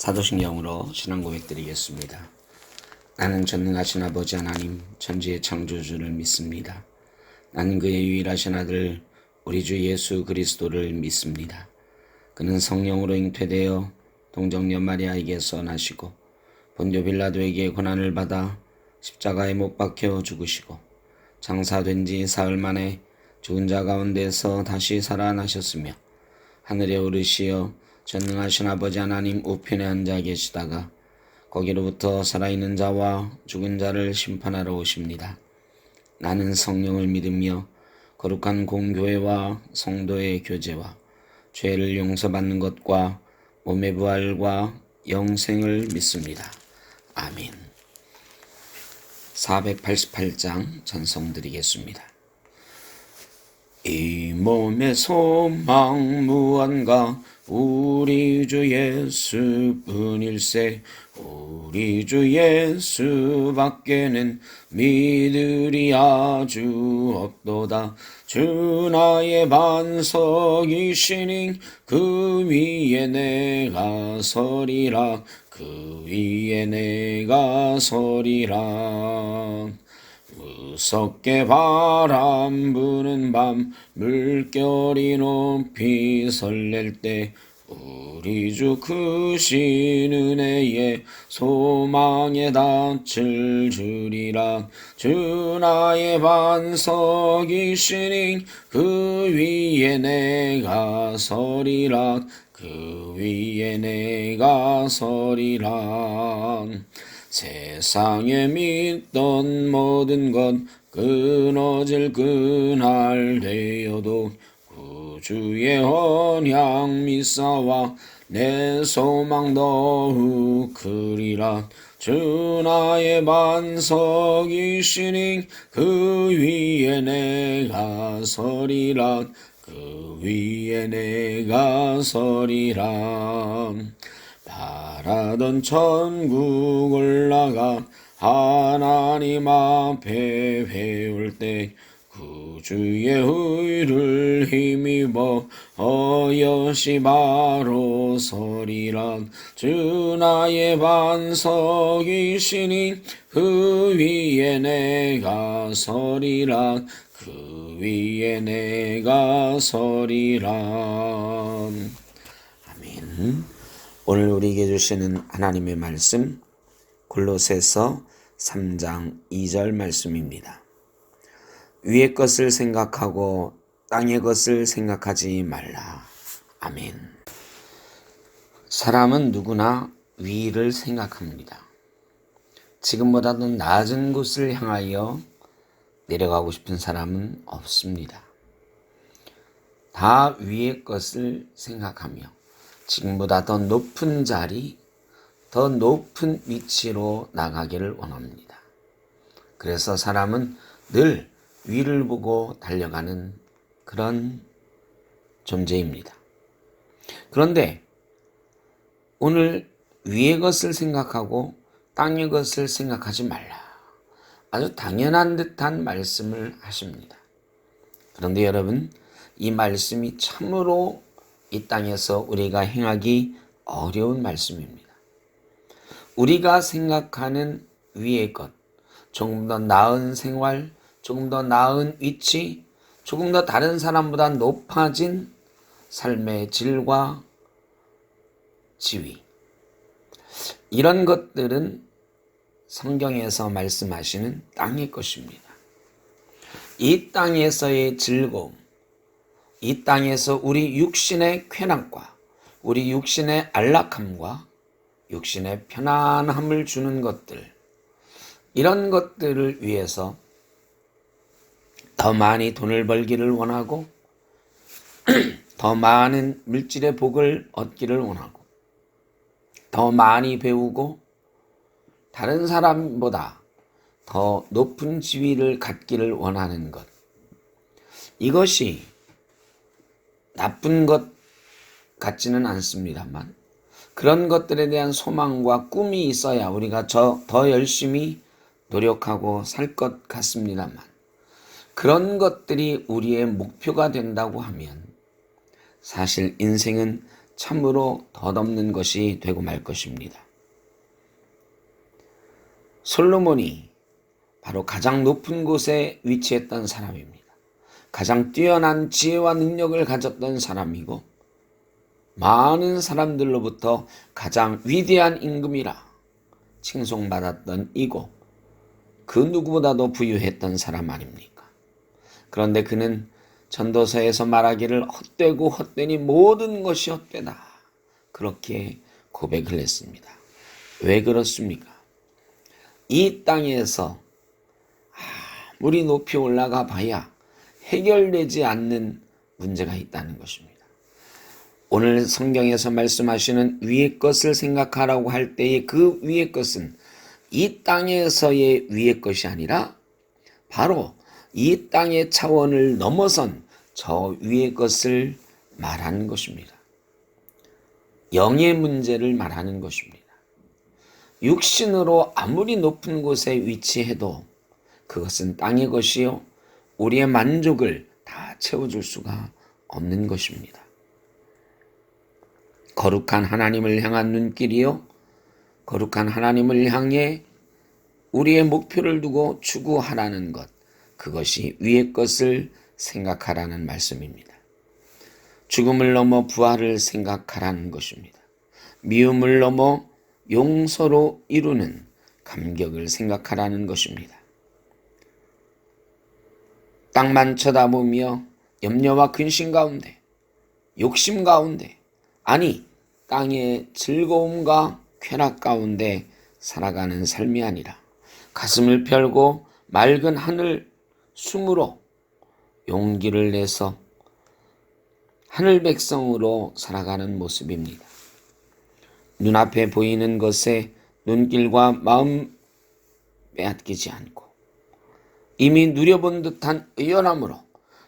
사도신경으로 신앙 고백 드리겠습니다. 나는 전능하신 아버지 하나님 천지의 창조주를 믿습니다. 나는 그의 유일하신 아들 우리 주 예수 그리스도를 믿습니다. 그는 성령으로 잉태되어 동정녀 마리아에게서 나시고 본교 빌라도에게 고난을 받아 십자가에 못 박혀 죽으시고 장사된 지 사흘 만에 죽은 자 가운데서 다시 살아나셨으며 하늘에 오르시어 전능하신 아버지 하나님 우편에 앉아 계시다가 거기로부터 살아있는 자와 죽은 자를 심판하러 오십니다. 나는 성령을 믿으며 거룩한 공교회와 성도의 교제와 죄를 용서받는 것과 몸의 부활과 영생을 믿습니다. 아멘. 488장 찬송 드리겠습니다. 이 몸의 소망 무한가 우리 주 예수뿐일세. 우리 주 예수 밖에는 믿으리 아주 없도다. 주 나의 반석이시니 그 위에 내가 서리라. 그 위에 내가 서리라. 무섭게 바람 부는 밤 물결이 높이 설렐 때 우리 주 크신 은혜에 소망에 닿을 줄이라. 주 나의 반석이시니 그 위에 내가 서리라. 그 위에 내가 서리라. 세상에 믿던 모든 것 끊어질 그날 되어도 구주의 언약 미사와 내 소망 더욱 크리라. 주 나의 반석이시니 그 위에 내가 서리라. 그 위에 내가 서리라. 바라던 천국 올라가 하나님 앞에 배울 때 구주의 의를 힘입어 어여시 바로 서리라. 주 나의 반석이시니 그 위에 내가 서리라. 그 위에 내가 서리라. 아멘. 오늘 우리에게 주시는 하나님의 말씀 골로새서 3장 2절 말씀입니다. 위의 것을 생각하고 땅의 것을 생각하지 말라. 아멘. 사람은 누구나 위를 생각합니다. 지금보다도 낮은 곳을 향하여 내려가고 싶은 사람은 없습니다. 다 위의 것을 생각하며 지금보다 더 높은 자리, 더 높은 위치로 나가기를 원합니다. 그래서 사람은 늘 위를 보고 달려가는 그런 존재입니다. 그런데 오늘 위의 것을 생각하고 땅의 것을 생각하지 말라. 아주 당연한 듯한 말씀을 하십니다. 그런데 여러분, 이 말씀이 참으로 이 땅에서 우리가 행하기 어려운 말씀입니다. 우리가 생각하는 위의 것, 조금 더 나은 생활, 조금 더 나은 위치, 조금 더 다른 사람보다 높아진 삶의 질과 지위, 이런 것들은 성경에서 말씀하시는 땅의 것입니다. 이 땅에서의 즐거움, 이 땅에서 우리 육신의 쾌락과 우리 육신의 안락함과 육신의 편안함을 주는 것들, 이런 것들을 위해서 더 많이 돈을 벌기를 원하고 더 많은 물질의 복을 얻기를 원하고 더 많이 배우고 다른 사람보다 더 높은 지위를 갖기를 원하는 것, 이것이 나쁜 것 같지는 않습니다만 그런 것들에 대한 소망과 꿈이 있어야 우리가 더 열심히 노력하고 살 것 같습니다만 그런 것들이 우리의 목표가 된다고 하면 사실 인생은 참으로 덧없는 것이 되고 말 것입니다. 솔로몬이 바로 가장 높은 곳에 위치했던 사람입니다. 가장 뛰어난 지혜와 능력을 가졌던 사람이고 많은 사람들로부터 가장 위대한 임금이라 칭송받았던 이고 그 누구보다도 부유했던 사람 아닙니까? 그런데 그는 전도서에서 말하기를 헛되고 헛되니 모든 것이 헛되다. 그렇게 고백을 했습니다. 왜 그렇습니까? 이 땅에서 아무리 높이 올라가 봐야 해결되지 않는 문제가 있다는 것입니다. 오늘 성경에서 말씀하시는 위의 것을 생각하라고 할 때의 그 위의 것은 이 땅에서의 위의 것이 아니라 바로 이 땅의 차원을 넘어선 저 위의 것을 말하는 것입니다. 영의 문제를 말하는 것입니다. 육신으로 아무리 높은 곳에 위치해도 그것은 땅의 것이요 우리의 만족을 다 채워줄 수가 없는 것입니다. 거룩한 하나님을 향한 눈길이요 거룩한 하나님을 향해 우리의 목표를 두고 추구하라는 것, 그것이 위의 것을 생각하라는 말씀입니다. 죽음을 넘어 부활을 생각하라는 것입니다. 미움을 넘어 용서로 이루는 감격을 생각하라는 것입니다. 땅만 쳐다보며 염려와 근심 가운데, 욕심 가운데, 아니 땅의 즐거움과 쾌락 가운데 살아가는 삶이 아니라 가슴을 펴고 맑은 하늘 숨으로 용기를 내서 하늘 백성으로 살아가는 모습입니다. 눈앞에 보이는 것에 눈길과 마음 빼앗기지 않고 이미 누려본 듯한 의연함으로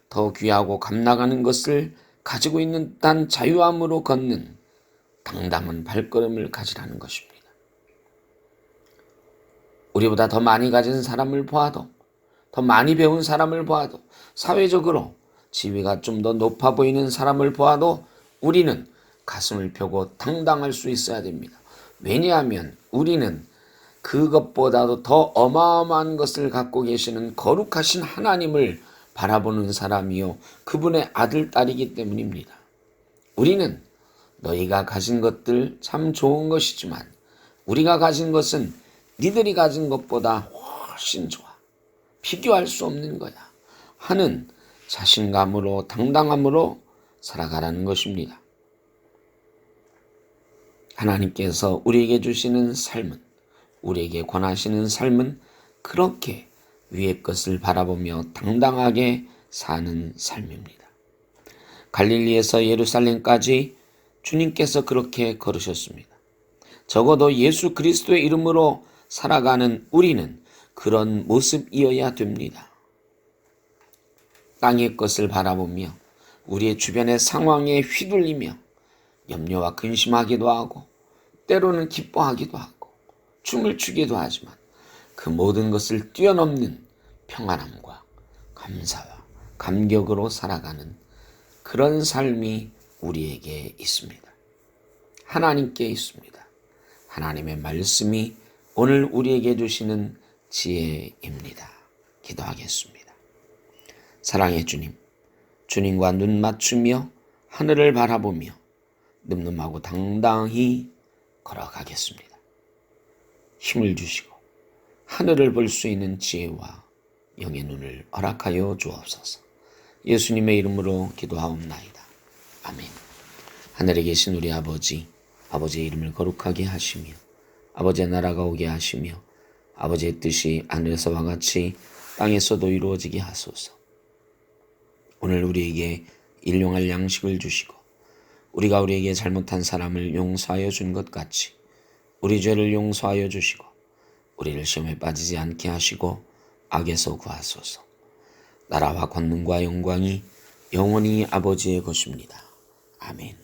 더 귀하고 값나가는 것을 가지고 있는 듯한 자유함으로 걷는 당당한 발걸음을 가지라는 것입니다. 우리보다 더 많이 가진 사람을 보아도 더 많이 배운 사람을 보아도 사회적으로 지위가 좀 더 높아 보이는 사람을 보아도 우리는 가슴을 펴고 당당할 수 있어야 됩니다. 왜냐하면 우리는 그것보다도 더 어마어마한 것을 갖고 계시는 거룩하신 하나님을 바라보는 사람이요 그분의 아들, 딸이기 때문입니다. 우리는 너희가 가진 것들 참 좋은 것이지만 우리가 가진 것은 니들이 가진 것보다 훨씬 좋아. 비교할 수 없는 거야. 하는 자신감으로 당당함으로 살아가라는 것입니다. 하나님께서 우리에게 주시는 삶은, 우리에게 권하시는 삶은 그렇게 위의 것을 바라보며 당당하게 사는 삶입니다. 갈릴리에서 예루살렘까지 주님께서 그렇게 걸으셨습니다. 적어도 예수 그리스도의 이름으로 살아가는 우리는 그런 모습이어야 됩니다. 땅의 것을 바라보며 우리의 주변의 상황에 휘둘리며 염려와 근심하기도 하고 때로는 기뻐하기도 하고 춤을 추기도 하지만 그 모든 것을 뛰어넘는 평안함과 감사와 감격으로 살아가는 그런 삶이 우리에게 있습니다. 하나님께 있습니다. 하나님의 말씀이 오늘 우리에게 주시는 지혜입니다. 기도하겠습니다. 사랑의 주님, 주님과 눈 맞추며 하늘을 바라보며 늠름하고 당당히 걸어가겠습니다. 힘을 주시고 하늘을 볼 수 있는 지혜와 영의 눈을 허락하여 주옵소서. 예수님의 이름으로 기도하옵나이다. 아멘. 하늘에 계신 우리 아버지, 아버지의 이름을 거룩하게 하시며 아버지의 나라가 오게 하시며 아버지의 뜻이 하늘에서와 같이 땅에서도 이루어지게 하소서. 오늘 우리에게 일용할 양식을 주시고 우리가 우리에게 잘못한 사람을 용서하여 준 것 같이 우리 죄를 용서하여 주시고 우리를 시험에 빠지지 않게 하시고 악에서 구하소서. 나라와 권능과 영광이 영원히 아버지의 것입니다. 아멘.